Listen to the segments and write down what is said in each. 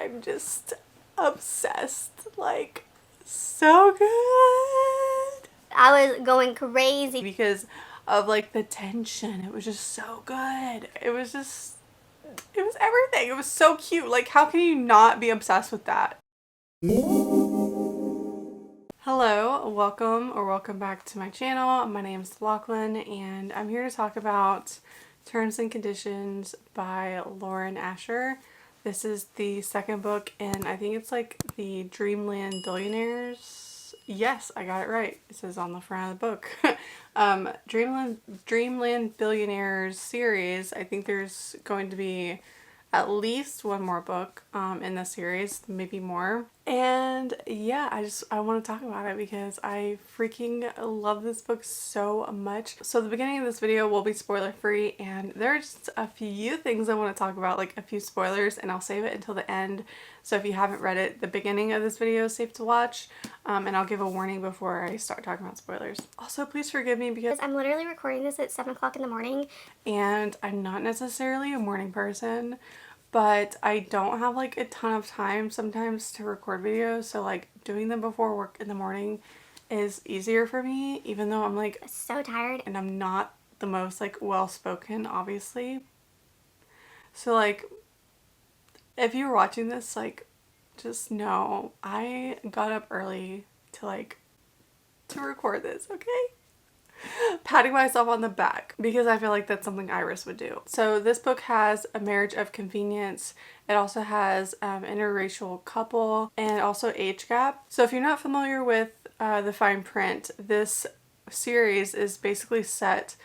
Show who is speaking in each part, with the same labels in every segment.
Speaker 1: I'm just obsessed. Like, so good.
Speaker 2: I was going crazy
Speaker 1: because of like the tension. It was just so good. It was everything. It was so cute. Like, how can you not be obsessed with that? Hello, welcome back to my channel. My name is Lachlan and I'm here to talk about Terms and Conditions by Lauren Asher. This is the second book and I think it's like the Dreamland Billionaires. Yes, I got it right. It says on the front of the book. Dreamland Billionaires series. I think there's going to be at least one more book in the series, maybe more. And yeah, I want to talk about it because I freaking love this book so much. So the beginning of this video will be spoiler free and there's just a few things I want to talk about, like a few spoilers, and I'll save it until the end. So if you haven't read it, the beginning of this video is safe to watch, and I'll give a warning before I start talking about spoilers. Also, please forgive me because
Speaker 2: I'm literally recording this at 7 o'clock in the morning
Speaker 1: and I'm not necessarily a morning person, but I don't have like a ton of time sometimes to record videos, so like doing them before work in the morning is easier for me, even though I'm like
Speaker 2: so tired
Speaker 1: and I'm not the most like well-spoken, obviously. So like if you're watching this, like just know I got up early to record this, okay? Patting myself on the back because I feel like that's something Iris would do. So this book has a marriage of convenience. It also has interracial couple and also age gap. So if you're not familiar with the fine print, this series is basically set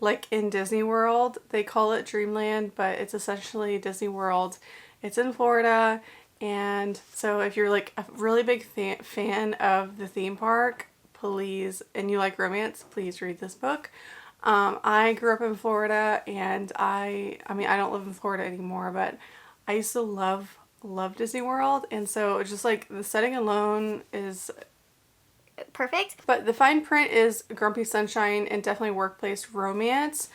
Speaker 1: like in Disney World. They call it Dreamland, but it's essentially Disney World. It's in Florida, and so if you're like a really big fan of the theme park, please, and you like romance, please read this book. I grew up in Florida and I mean, I don't live in Florida anymore, but I used to love Disney World. And so just like the setting alone is
Speaker 2: perfect.
Speaker 1: But the fine print is Grumpy Sunshine and definitely workplace romance.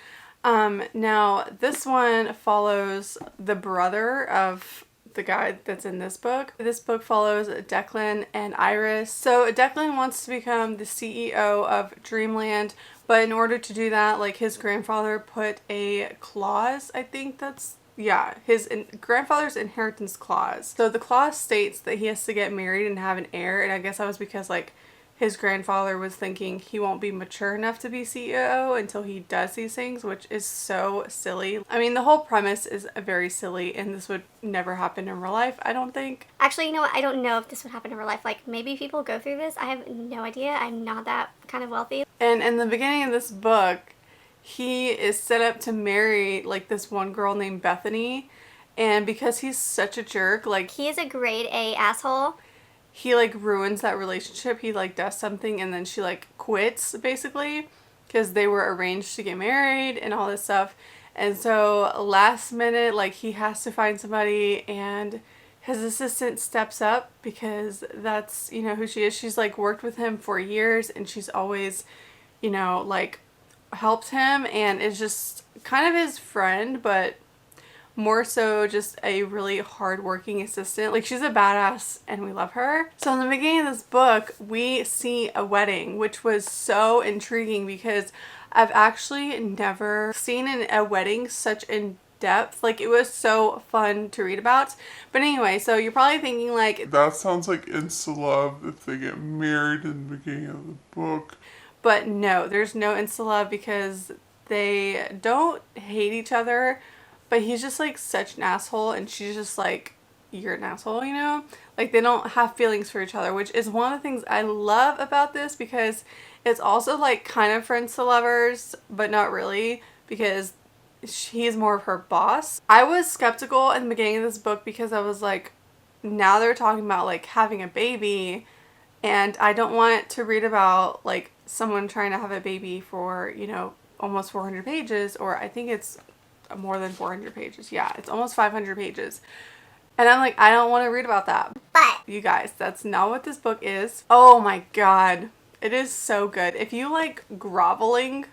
Speaker 1: Now this one follows the brother of the guy that's in this book. This book follows Declan and Iris. So Declan wants to become the CEO of Dreamland, but in order to do that, like his grandfather put a clause, I think that's, yeah, his grandfather's inheritance clause. So the clause states that he has to get married and have an heir, and I guess that was because like his grandfather was thinking he won't be mature enough to be CEO until he does these things, which is so silly. I mean, the whole premise is very silly and this would never happen in real life, I don't think.
Speaker 2: Actually, you know what? I don't know if this would happen in real life. Like, maybe people go through this. I have no idea. I'm not that kind of wealthy.
Speaker 1: And in the beginning of this book, he is set up to marry like this one girl named Bethany. And because he's such a jerk, like
Speaker 2: he is a grade A asshole.
Speaker 1: He like ruins that relationship. He like does something and then she like quits basically because they were arranged to get married and all this stuff. And so last minute, like he has to find somebody and his assistant steps up because that's, you know, who she is. She's like worked with him for years and she's always, you know, like helped him and is just kind of his friend, but more so just a really hardworking assistant. Like she's a badass and we love her. So in the beginning of this book, we see a wedding, which was so intriguing because I've actually never seen a wedding such in depth. Like it was so fun to read about. But anyway, so you're probably thinking like,
Speaker 3: that sounds like insta-love if they get married in the beginning of the book.
Speaker 1: But no, there's no insta-love because they don't hate each other. But he's just like such an asshole and she's just like, you're an asshole, you know? Like they don't have feelings for each other, which is one of the things I love about this because it's also like kind of friends to lovers, but not really because he's more of her boss. I was skeptical in the beginning of this book because I was like, now they're talking about like having a baby and I don't want to read about like someone trying to have a baby for, you know, almost 400 pages, or I think it's more than 400 pages. Yeah, it's almost 500 pages. And I'm like, I don't want to read about that.
Speaker 2: But
Speaker 1: you guys, that's not what this book is. Oh my god. It is so good. If you like groveling,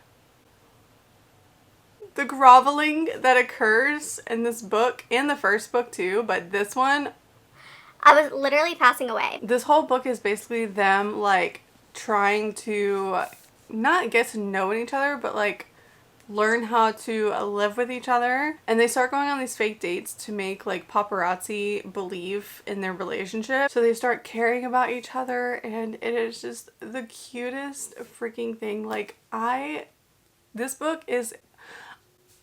Speaker 1: the groveling that occurs in this book and the first book too, but this one,
Speaker 2: I was literally passing away.
Speaker 1: This whole book is basically them, like, trying to not get to know each other, but, like, learn how to live with each other. And they start going on these fake dates to make, like, paparazzi believe in their relationship. So they start caring about each other, and it is just the cutest freaking thing. Like, this book is...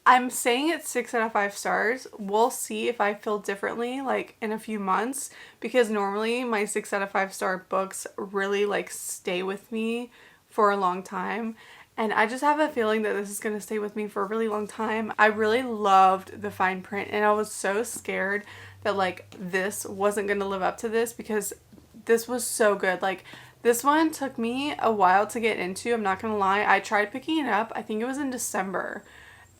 Speaker 1: I'm saying it's 6 out of 5 stars. We'll see if I feel differently, like, in a few months, because normally my 6 out of 5 star books really, like, stay with me for a long time. And I just have a feeling that this is going to stay with me for a really long time. I really loved the fine print, and I was so scared that, like, this wasn't going to live up to this, because this was so good. Like, this one took me a while to get into, I'm not going to lie. I tried picking it up, I think it was in December.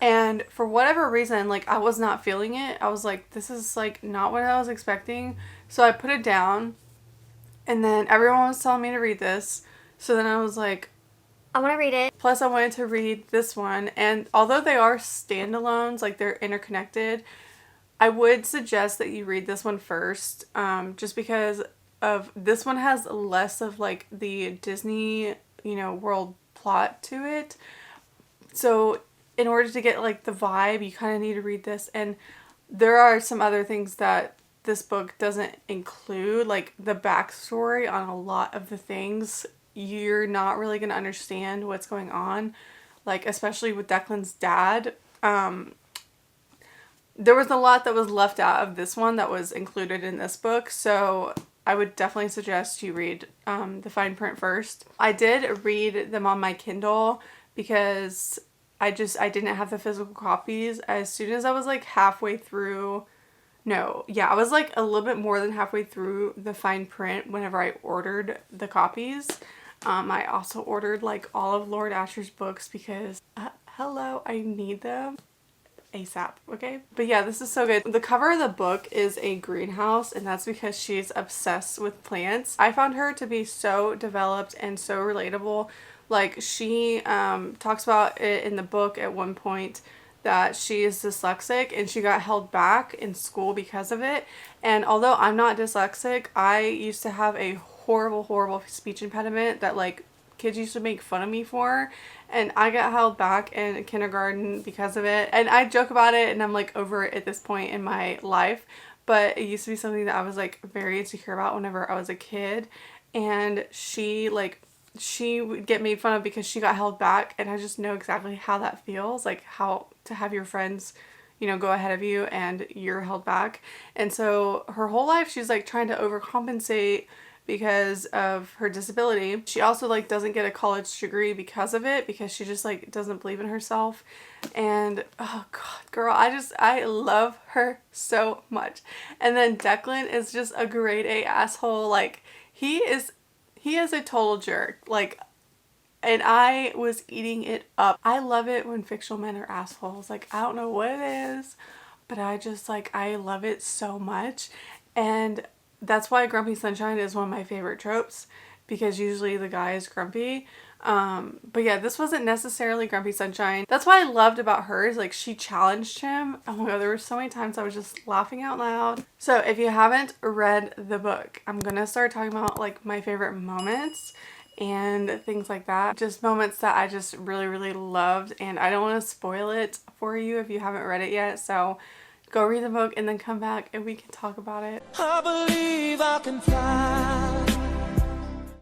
Speaker 1: And for whatever reason, like, I was not feeling it. I was like, this is, like, not what I was expecting. So I put it down, and then everyone was telling me to read this. So then I was like,
Speaker 2: I want to read it.
Speaker 1: plus I wanted to read this one. And although they are standalones, like, they're interconnected, I would suggest that you read this one first, just because of this one has less of, like, the Disney, you know, world plot to it. So in order to get, like, the vibe, you kind of need to read this. And there are some other things that this book doesn't include, like the backstory on a lot of the things. You're not really going to understand what's going on, like, especially with Declan's dad. There was a lot that was left out of this one that was included in this book, so I would definitely suggest you read the fine print first. I did read them on my Kindle because I didn't have the physical copies. As soon as I was, like, halfway through, I was, like, a little bit more than halfway through the fine print whenever I ordered the copies. I also ordered, like, all of Lord Asher's books because, hello, I need them ASAP, okay? But yeah, this is so good. The cover of the book is a greenhouse, and that's because she's obsessed with plants. I found her to be so developed and so relatable. Like, she talks about it in the book at one point that she is dyslexic and she got held back in school because of it. And although I'm not dyslexic, I used to have a horrible speech impediment that, like, kids used to make fun of me for, and I got held back in kindergarten because of it. And I joke about it, and I'm, like, over it at this point in my life, but it used to be something that I was, like, very insecure about whenever I was a kid. And she would get made fun of because she got held back, and I just know exactly how that feels, like, how to have your friends, you know, go ahead of you and you're held back. And so her whole life she's, like, trying to overcompensate because of her disability. She also, like, doesn't get a college degree because of it, because she just, like, doesn't believe in herself. And oh god, girl, I love her so much. And then Declan is just a grade A asshole. Like, he is a total jerk. Like, and I was eating it up. I love it when fictional men are assholes. Like, I don't know what it is, but I just, like, I love it so much. And that's why Grumpy Sunshine is one of my favorite tropes, because usually the guy is grumpy. But yeah, this wasn't necessarily Grumpy Sunshine. That's what I loved about her, is, like, she challenged him. Oh my god, there were so many times I was just laughing out loud. So if you haven't read the book, I'm gonna start talking about, like, my favorite moments and things like that. Just moments that I just really loved, and I don't want to spoil it for you if you haven't read it yet. So go read the book and then come back and we can talk about it. I believe I can fly.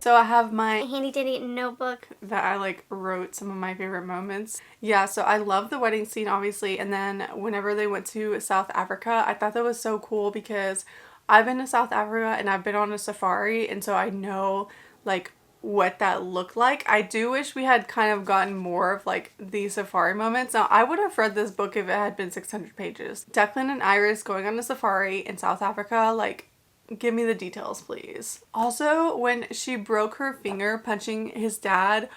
Speaker 1: So I have my
Speaker 2: handy dandy notebook
Speaker 1: that I, like, wrote some of my favorite moments. Yeah, so I love the wedding scene, obviously, and then whenever they went to South Africa, I thought that was so cool because I've been to South Africa and I've been on a safari, and so I know, like, what that looked like. I do wish we had kind of gotten more of, like, the safari moments. Now, I would have read this book if it had been 600 pages. Declan and Iris going on a safari in South Africa, like, give me the details, please. Also, when she broke her finger punching his dad,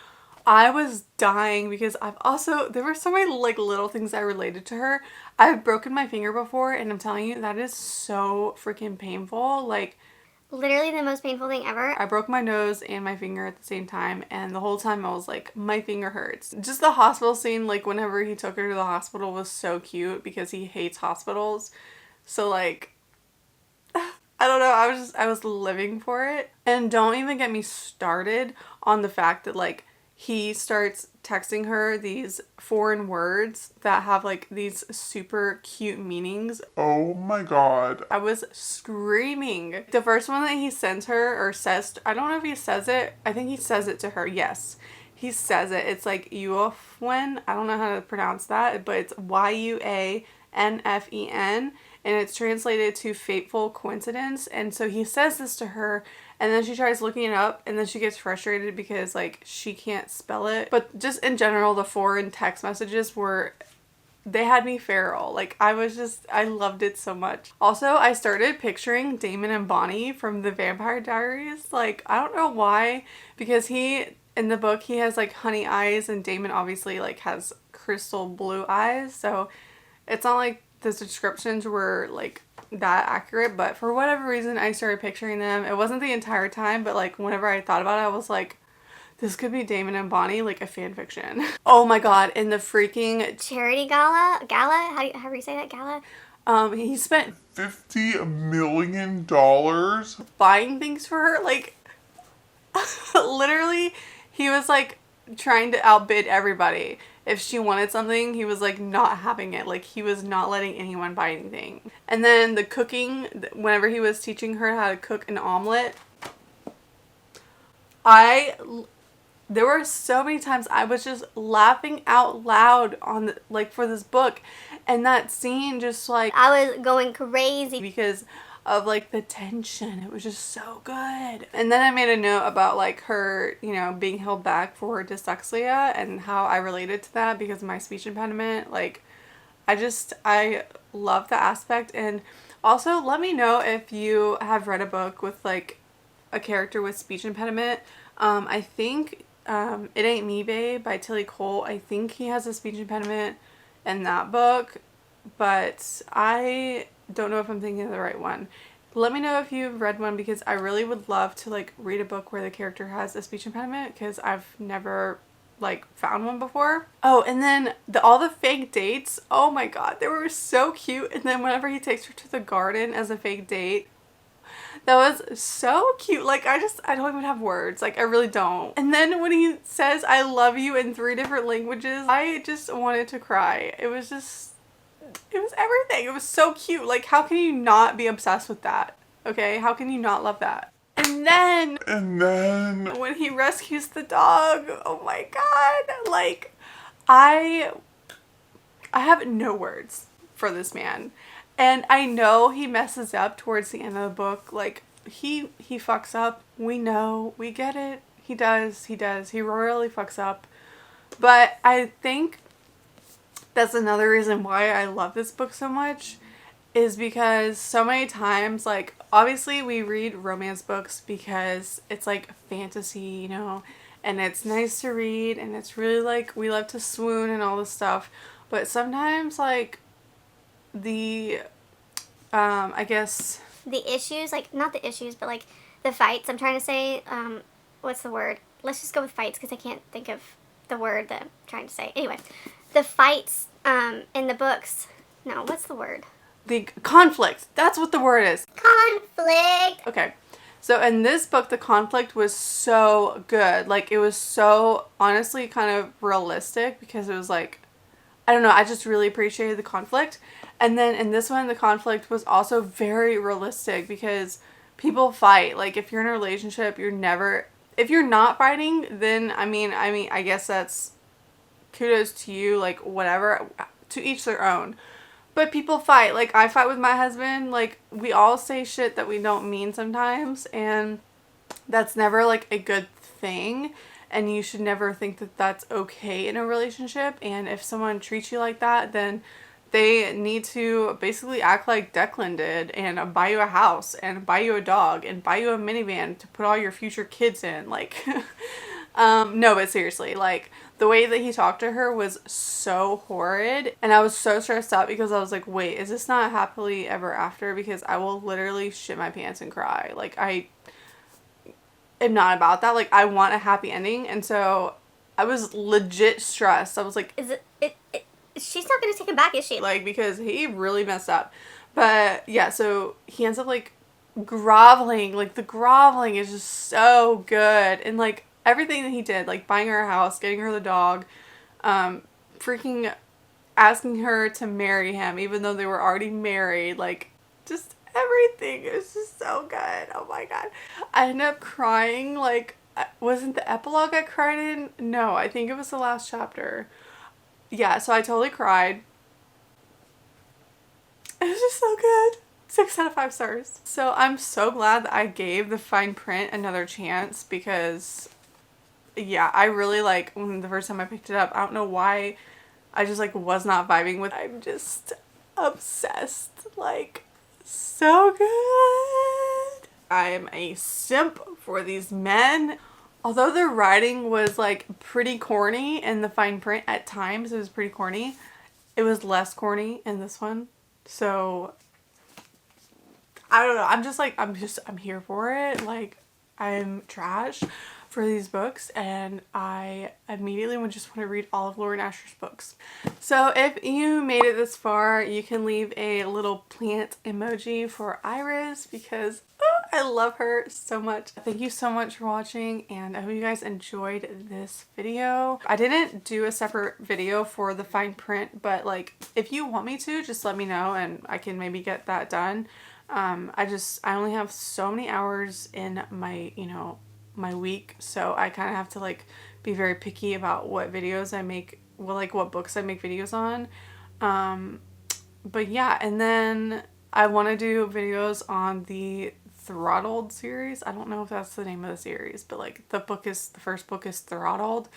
Speaker 1: I was dying because there were so many, like, little things that related to her. I've broken my finger before, and I'm telling you, that is so freaking painful. Like,
Speaker 2: literally the most painful thing ever.
Speaker 1: I broke my nose and my finger at the same time, and the whole time I was like, my finger hurts. Just the hospital scene, like, whenever he took her to the hospital was so cute because he hates hospitals. So, like, I don't know. I was living for it. And don't even get me started on the fact that like he starts texting her these foreign words that have like these super cute meanings.
Speaker 3: Oh my god.
Speaker 1: I was screaming. The first one that he sends her or says, I don't know if he says it. I think he says it to her. Yes. He says it. It's like Yuafwen. I don't know how to pronounce that, but it's Yuanfen, and it's translated to fateful coincidence. And so he says this to her, and then she tries looking it up, and then she gets frustrated because like she can't spell it. But just in general, the foreign text messages they had me feral. Like I loved it so much. Also, I started picturing Damon and Bonnie from the Vampire Diaries. Like I don't know why, because in the book he has like honey eyes, and Damon obviously like has crystal blue eyes. So it's not like the descriptions were like that accurate, but for whatever reason I started picturing them. It wasn't the entire time, but like whenever I thought about it, I was like, this could be Damon and Bonnie, like a fan fiction. Oh my god, in the freaking
Speaker 2: charity gala, how do you say that, gala?
Speaker 1: He spent
Speaker 3: $50 million?
Speaker 1: buying things for her, like literally he was like trying to outbid everybody. If she wanted something, he was like not having it. Like he was not letting anyone buy anything. And then the cooking, whenever he was teaching her how to cook an omelet, there were so many times I was just laughing out loud for this book, and that scene just like
Speaker 2: I was going crazy
Speaker 1: because of like the tension. It was just so good. And then I made a note about like her, being held back for dyslexia and how I related to that because of my speech impediment. Like I love the aspect. And also let me know if you have read a book with like a character with speech impediment. I think It Ain't Me Babe by Tilly Cole. I think he has a speech impediment in that book, but I don't know if I'm thinking of the right one. Let me know if you've read one, because I really would love to like read a book where the character has a speech impediment, because I've never like found one before. Oh, and then all the fake dates, oh my god, they were so cute. And then whenever he takes her to the garden as a fake date, that was so cute. Like I don't even have words. Like I really don't. And then when he says I love you in 3 different languages, I just wanted to cry. It was everything. It was so cute. Like how can you not be obsessed with that? Okay? How can you not love that? And then when he rescues the dog, oh my god. Like I have no words for this man. And I know he messes up towards the end of the book. Like, he fucks up. We know. We get it. He does. He royally fucks up. But I think that's another reason why I love this book so much, is because so many times, like, obviously we read romance books because it's like fantasy, and it's nice to read, and it's really like, we love to swoon and all this stuff. But sometimes, like, I guess
Speaker 2: the issues, like not the issues, but like the fights. I'm trying to say, what's the word? Let's just go with fights because I can't think of the word that I'm trying to say. Anyway, the fights in the books. No, what's the word?
Speaker 1: The conflict. That's what the word is.
Speaker 2: Conflict.
Speaker 1: Okay. So in this book, the conflict was so good. Like it was so honestly kind of realistic, because it was like, I don't know, I just really appreciated the conflict. And then in this one, the conflict was also very realistic, because people fight. Like if you're in a relationship, if you're not fighting, then I guess that's kudos to you, like whatever, to each their own. But people fight. Like I fight with my husband. Like we all say shit that we don't mean sometimes, and that's never like a good thing. And you should never think that that's okay in a relationship. And if someone treats you like that, then they need to basically act like Declan did and buy you a house and buy you a dog and buy you a minivan to put all your future kids in. Like, no, but seriously, like the way that he talked to her was so horrid. And I was so stressed out because I was like, wait, is this not happily ever after? Because I will literally shit my pants and cry. Like I am not about that. Like I want a happy ending. And so I was legit stressed. I was like,
Speaker 2: she's not going to take him back, is she?
Speaker 1: Like, because he really messed up. But yeah, so he ends up like groveling. Like the groveling is just so good. And like everything that he did, like buying her a house, getting her the dog, freaking asking her to marry him even though they were already married, like just everything is just so good. Oh my god. I ended up crying. Like, wasn't the epilogue I cried in? No, I think it was the last chapter. Yeah, so I totally cried. It was just so good. 6 out of 5 stars. So I'm so glad that I gave the fine print another chance because yeah, I really like when the first time I picked it up, I don't know why I just like was not vibing with. I'm just obsessed. Like, so good. I am a simp for these men. Although the writing was like pretty corny in the fine print at times, it was pretty corny. It was less corny in this one. So I don't know. I'm just like, I'm here for it. Like, I'm trash for these books, and I immediately would just want to read all of Lauren Asher's books. So if you made it this far, you can leave a little plant emoji for Iris because I love her so much. Thank you so much for watching, and I hope you guys enjoyed this video. I didn't do a separate video for the fine print, but like if you want me to, just let me know and I can maybe get that done. I only have so many hours in my, my week, so I kind of have to like be very picky about what videos I make, well, like what books I make videos on. But yeah, and then I want to do videos on the Throttled series. I don't know if that's the name of the series, but like the first book is Throttled,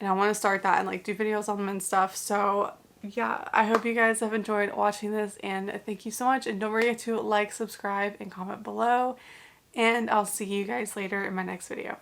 Speaker 1: and I want to start that and like do videos on them and stuff. So yeah, I hope you guys have enjoyed watching this, and thank you so much, and don't forget to like, subscribe, and comment below, and I'll see you guys later in my next video.